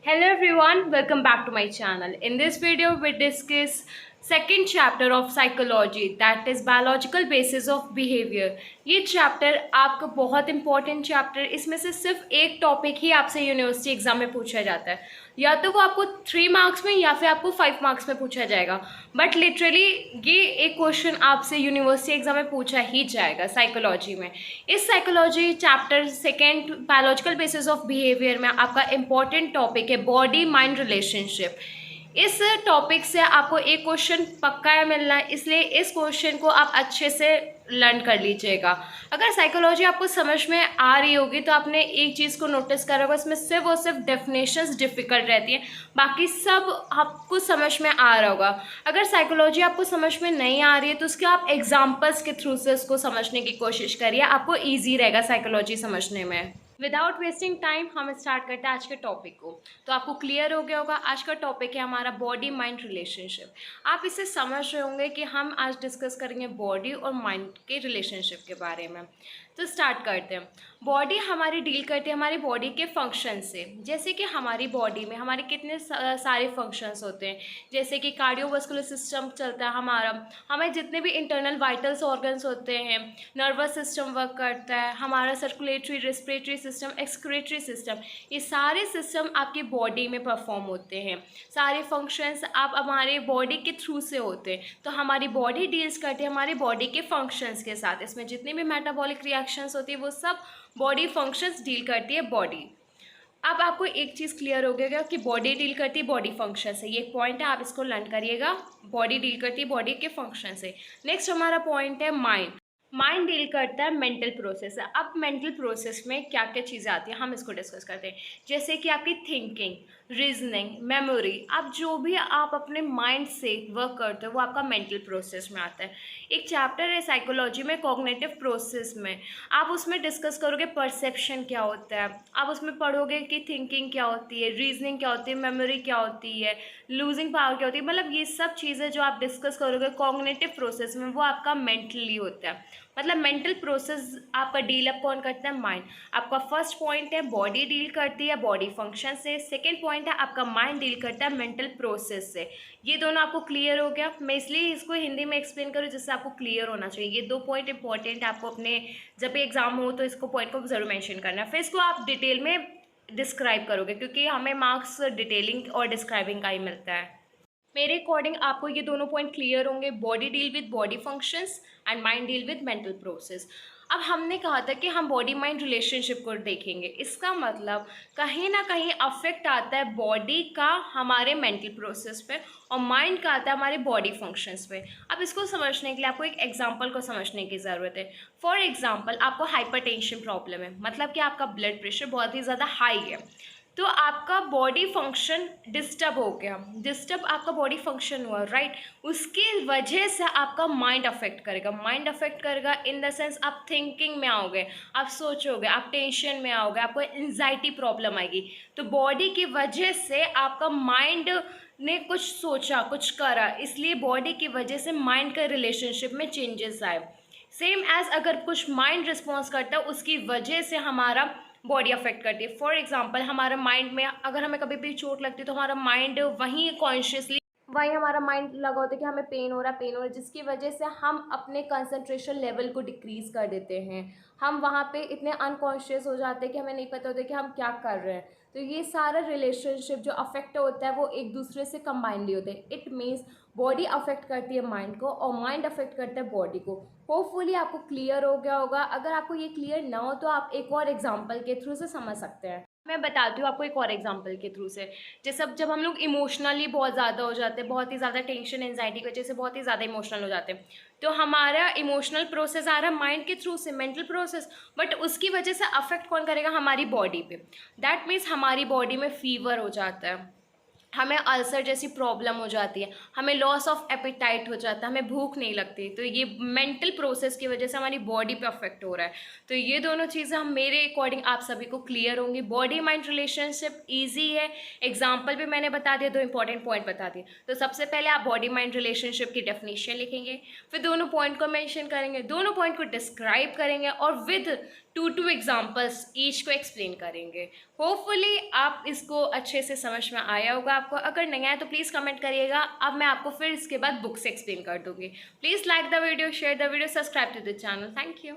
Hello everyone, welcome back to my channel. In this video, we discuss second chapter of psychology, that is biological basis of behavior. ये chapter आपका बहुत important chapter, इसमें से सिर्फ एक topic ही आपसे university exam में पूछा जाता है, या तो वो आपको 3 मार्क्स में या फिर आपको 5 मार्क्स में पूछा जाएगा। बट लिटरली ये एक क्वेश्चन आपसे यूनिवर्सिटी एग्जाम में पूछा ही जाएगा साइकोलॉजी में। इस psychology chapter second biological basis of behaviour में आपका इम्पॉर्टेंट टॉपिक है बॉडी माइंड रिलेशनशिप। इस टॉपिक से आपको एक क्वेश्चन पक्का है मिलना है, इसलिए इस क्वेश्चन को आप अच्छे से लर्न कर लीजिएगा। अगर साइकोलॉजी आपको समझ में आ रही होगी तो आपने एक चीज़ को नोटिस करा होगा, इसमें सिर्फ और सिर्फ डेफिनेशंस डिफ़िकल्ट रहती हैं, बाकी सब आपको समझ में आ रहा होगा। अगर साइकोलॉजी आपको समझ में नहीं आ रही है तो उसके आप एग्जाम्पल्स के थ्रू से उसको समझने की कोशिश करिए, आपको ईजी रहेगा साइकोलॉजी समझने में। विदाउट वेस्टिंग टाइम हम स्टार्ट करते हैं आज के टॉपिक को। तो आपको क्लियर हो गया होगा, आज का टॉपिक है हमारा बॉडी माइंड रिलेशनशिप। आप इसे समझ रहे होंगे कि हम आज डिस्कस करेंगे बॉडी और माइंड के रिलेशनशिप के बारे में। तो स्टार्ट करते हैं। बॉडी हमारी डील करती है हमारी बॉडी के फंक्शन से, जैसे कि हमारी बॉडी में हमारे कितने सारे फंक्शंस होते हैं, जैसे कि कार्डियोवास्कुलर सिस्टम चलता है हमारा, हमें जितने भी इंटरनल वाइटल्स ऑर्गन्स होते हैं, नर्वस सिस्टम वर्क करता है, हमारा circulatory respiratory system, excretory system, ये सारे सिस्टम आपकी बॉडी में परफॉर्म होते हैं। सारे फंक्शंस आप हमारे बॉडी के थ्रू से होते हैं। तो हमारी बॉडी डील्स करती है हमारी बॉडी के फंक्शंस के साथ, इसमें जितने भी मेटाबॉलिक रिएक्शंस होती है वो सब बॉडी फंक्शंस डील करती है बॉडी। अब आपको एक चीज़ क्लियर हो गया कि बॉडी डील करती है बॉडी फंक्शन से, ये एक पॉइंट है, आप इसको लर्न करिएगा। बॉडी डील करती है बॉडी के फंक्शन से। नेक्स्ट हमारा पॉइंट है माइंड। माइंड डील करता है मेंटल प्रोसेस से। अब मेंटल प्रोसेस में क्या क्या चीज़ें आती हैं हम इसको डिस्कस करते हैं, जैसे कि आपकी थिंकिंग, रीजनिंग, मेमोरी। अब जो भी आप अपने माइंड से वर्क करते हो वो आपका मेंटल प्रोसेस में आता है। एक चैप्टर है साइकोलॉजी में कॉग्निटिव प्रोसेस में, आप उसमें डिस्कस करोगे परसेप्शन क्या होता है, आप उसमें पढ़ोगे कि थिंकिंग क्या होती है, रीजनिंग क्या होती है, मेमोरी क्या होती है, लूजिंग पावर क्या होती है। मतलब ये सब चीज़ें जो आप डिस्कस करोगे कॉग्निटिव प्रोसेस में वो आपका मेंटली होता है। मतलब मेंटल प्रोसेस आपका डील अप कौन करता है, माइंड। आपका फर्स्ट पॉइंट है बॉडी डील करती है बॉडी फंक्शन से, सेकंड पॉइंट है आपका माइंड डील करता है मेंटल प्रोसेस से। ये दोनों आपको क्लियर हो गया। मैं इसलिए इसको हिंदी में एक्सप्लेन करूँ जिससे आपको क्लियर होना चाहिए। ये दो पॉइंट इंपॉर्टेंट है, आपको अपने जब भी एग्जाम हो तो इसको पॉइंट को जरूर मैंशन करना है, फिर इसको आप डिटेल में डिस्क्राइब करोगे, क्योंकि हमें मार्क्स डिटेलिंग और डिस्क्राइबिंग का ही मिलता है। मेरे अकॉर्डिंग आपको ये दोनों पॉइंट क्लियर होंगे, body deal with body functions and mind deal with mental process. अब हमने कहा था कि हम बॉडी माइंड रिलेशनशिप को देखेंगे, इसका मतलब कहीं ना कहीं अफेक्ट आता है बॉडी का हमारे मेंटल प्रोसेस पे और माइंड का आता है हमारे बॉडी फंक्शंस पे। अब इसको समझने के लिए आपको एक एग्जांपल को समझने की ज़रूरत है। फॉर एग्जांपल आपको हाइपरटेंशन प्रॉब्लम है, मतलब कि आपका ब्लड प्रेशर बहुत ही ज़्यादा हाई है, तो आपका बॉडी फंक्शन डिस्टर्ब हो गया, डिस्टर्ब आपका बॉडी फंक्शन हुआ, राइट। उसकी वजह से आपका माइंड अफेक्ट करेगा। माइंड अफेक्ट करेगा इन द सेंस आप थिंकिंग में आओगे, आप सोचोगे, आप टेंशन में आओगे, आपको एंजाइटी प्रॉब्लम आएगी। तो बॉडी की वजह से आपका माइंड ने कुछ सोचा, कुछ करा, इसलिए बॉडी की वजह से माइंड का रिलेशनशिप में चेंजेस आए। सेम एज अगर कुछ माइंड रिस्पॉन्स करता है उसकी वजह से हमारा बॉडी अफेक्ट करती है। फॉर एग्जांपल हमारा माइंड में अगर हमें कभी भी चोट लगती है तो हमारा माइंड वहीं कॉन्शियसली वहीं हमारा माइंड लगा होता है कि हमें पेन हो रहा है, पेन हो रहा है, जिसकी वजह से हम अपने कंसंट्रेशन लेवल को डिक्रीज कर देते हैं। हम वहाँ पे इतने अनकॉन्शियस हो जाते हैं कि हमें नहीं पता होता कि हम क्या कर रहे हैं। तो ये सारा रिलेशनशिप जो अफेक्ट होता है वो एक दूसरे से कंबाइंडली होते हैं। इट मीन्स बॉडी अफेक्ट करती है माइंड को और माइंड अफेक्ट करता है बॉडी को। होपफुली आपको क्लियर हो गया होगा। अगर आपको ये क्लियर ना हो तो आप एक और एग्जाम्पल के थ्रू से समझ सकते हैं। मैं बताती हूँ आपको एक और एग्जांपल के थ्रू से। जैसे अब जब हम लोग इमोशनली बहुत ज़्यादा हो जाते हैं, बहुत ही ज़्यादा टेंशन एंजाइटी की वजह से बहुत ही ज़्यादा इमोशनल हो जाते हैं, तो हमारा इमोशनल प्रोसेस आ रहा है माइंड के थ्रू से, मेंटल प्रोसेस, बट उसकी वजह से अफेक्ट कौन करेगा, हमारी बॉडी पे। दैट मीन्स हमारी बॉडी में फीवर हो जाता है, हमें अल्सर जैसी प्रॉब्लम हो जाती है, हमें लॉस ऑफ एपिटाइट हो जाता है, हमें भूख नहीं लगती। तो ये मेंटल प्रोसेस की वजह से हमारी बॉडी पे अफेक्ट हो रहा है। तो ये दोनों चीज़ें हम मेरे अकॉर्डिंग आप सभी को क्लियर होंगी। बॉडी माइंड रिलेशनशिप ईजी है, एग्जाम्पल भी मैंने बता दिया, दो इंपॉर्टेंट पॉइंट बता दिए। तो सबसे पहले आप बॉडी माइंड रिलेशनशिप की डेफिनेशन लिखेंगे, फिर दोनों पॉइंट को मैंशन करेंगे, दोनों पॉइंट को डिस्क्राइब करेंगे और विद टू एग्जाम्पल्स ईच को एक्सप्लेन करेंगे। होपफुली आप इसको अच्छे से समझ में आया होगा आपको। अगर नहीं आया तो प्लीज़ कमेंट करिएगा, अब मैं आपको फिर इसके बाद बुक से एक्सप्लेन कर दूँगी। Please like the video, share the video, subscribe to the channel. Thank you.